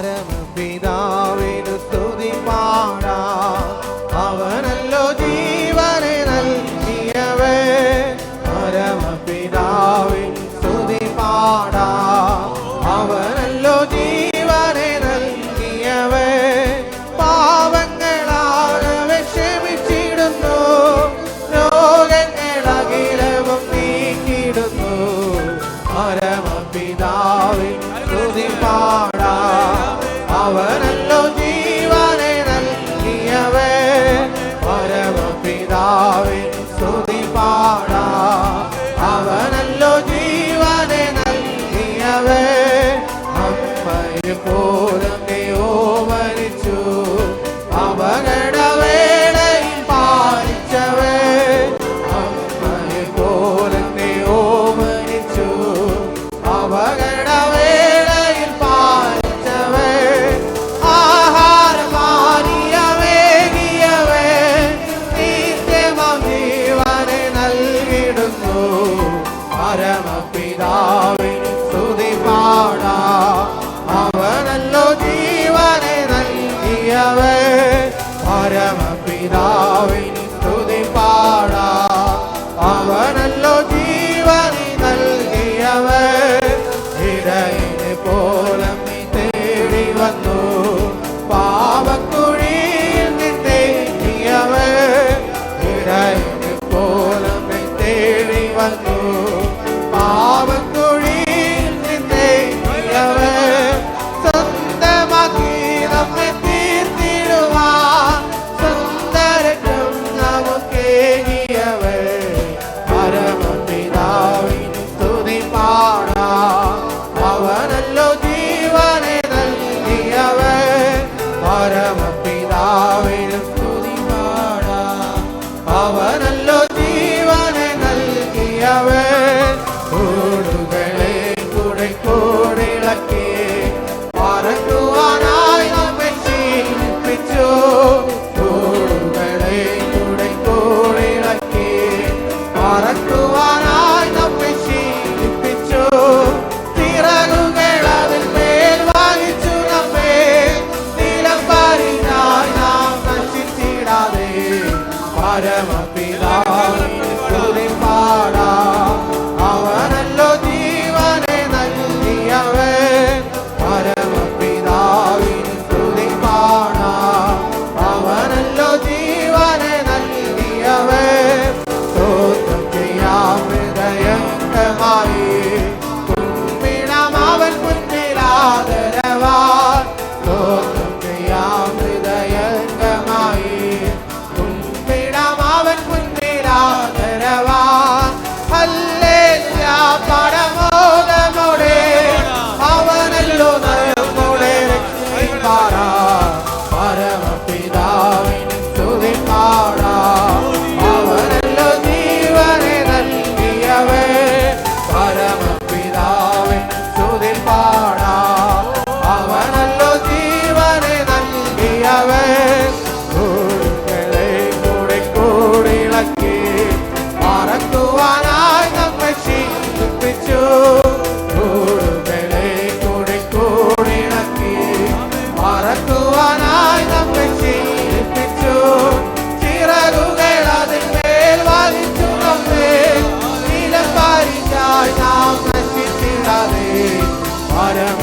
പരമപിതാവിനു സ്തുതി പാടാം. അവനല്ലോ ജീവനെ നൽകിയവൻ. പരമപിതാവിനു സ്തുതി പാടാം. അവനല്ലോ ജീവനെ നൽകിയവൻ. പാവങ്ങളാണവൻ ക്ഷമിച്ചിടുന്നു. രോഗങ്ങളകിലവും നീക്കിടുന്നു. പരമപിതാവിനു സ്തുതി പാടാം. അവനല്ലോ ജീവനെ നൽകിയവൻ. പരമപിതാവിനു സ്തുതി പാടാം. അവനല്ലോ ജീവനെ നൽകിയവൻ. അമ്മയെ പോലും ഓമനിച്ചു. അപകടവേളയിൽ പാലിച്ചവൻ. അമ്മയെ പോലും ഓമനിച്ചു. അപകടവേളയിൽ പാലിച്ചവൻ. ആഹാരപാനീയമേകിയവൻ. നിത്യമാം ജീവനെ നൽകിടുന്നു. പരമപിതാവിനു സ്തുതി പാടാം. അവനല്ലോ ജീവനെ നൽകിയവൻ. പരമപിതാവിനു സ്തുതി പാടാം. അവനല്ലോ ജീവനെ നൽകിയവൻ. ഇടയനെ പോലെ നീ തേടി വന്നു. പാപക്കുഴിയിൽ നിന്നേകിയവൻ. ഇടയനെ പോലെ നീ തേടി വന്നു. പാപക്കുഴിയിൽ നിന്നേകിയവൻ. സ്വന്തമാക്കി നമ്മെ തീർത്തിടുവാൻ സുന്ദരനും നമുക്കേകിയവൻ. പരമപിതാവിനു സ്തുതി പാടാം. അവനല്ലോ ജീവനെ നൽകിയവൻ. പരമപിതാവിനു സ്തുതി പാടാം. അവനല്ലോ ജീവനെ നൽകിയവൻ. കൂടുകളെ കൂടെ കൂടിളക്കി പറക്കുവാനായി നമ്മെ ശീലിപ്പിച്ചു. കൂടുകളെ കൂടെ കൂടിളക്കി പറക്കുവാനായി നമ്മെ ശീലിപ്പിച്ചു. ചിറകുകൾ അതിന്മേൽ വഹിച്ചു നമ്മെ. നിലംപരിഞ്ഞായി നാം നശിച്ചിടാതെ. പരമപിതാവിനു സ്തുതി പാടാം. അവനല്ലോ ജീവനെ നൽകിയവൻ. പരമപിതാവിനു സ്തുതി പാടാം. അവനല്ലോ ജീവനെ നൽകിയവൻ. സ്തോത്രം ചെയ്യാം ഹൃദയംഗമായി. കുമ്പിടാം അവൻ മുൻപിലാദരവാൻ. സ്തോത്രം ചെയ്യാം ഹൃദയംഗമായി. കുമ്പിടാം അവൻ മുൻപിലാദരവാൻ. ഹല്ലേലൂയ പരമോദമോടെ. അവനല്ലോ നമ്മുടെ രക്ഷകൻ. പരമപിതാവിനു സ്തുതി പാടാം. അവനല്ലോ ജീവനെ നൽകിയവൻ. പരമപിതാവിനു സ്തുതി പാടാം. അവനല്ലോ ജീവനെ നൽകിയവൻ. കൂടുകളെ കൂടെ കൂടിളക്കി പറക്കുവാനായി നമ്മെ ശീലിപ്പിച്ചു. കൂടുകളെ കൂടെ കൂടിളക്കി പറക്കുവാനായി നമ്മെ ശീലിപ്പിച്ചു. ചിറകുകൾ അതിന്മേൽ വഹിച്ചു നമ്മെ. നിലംപരിഞ്ഞായി നാം നശിച്ചിടാതെ. പരമ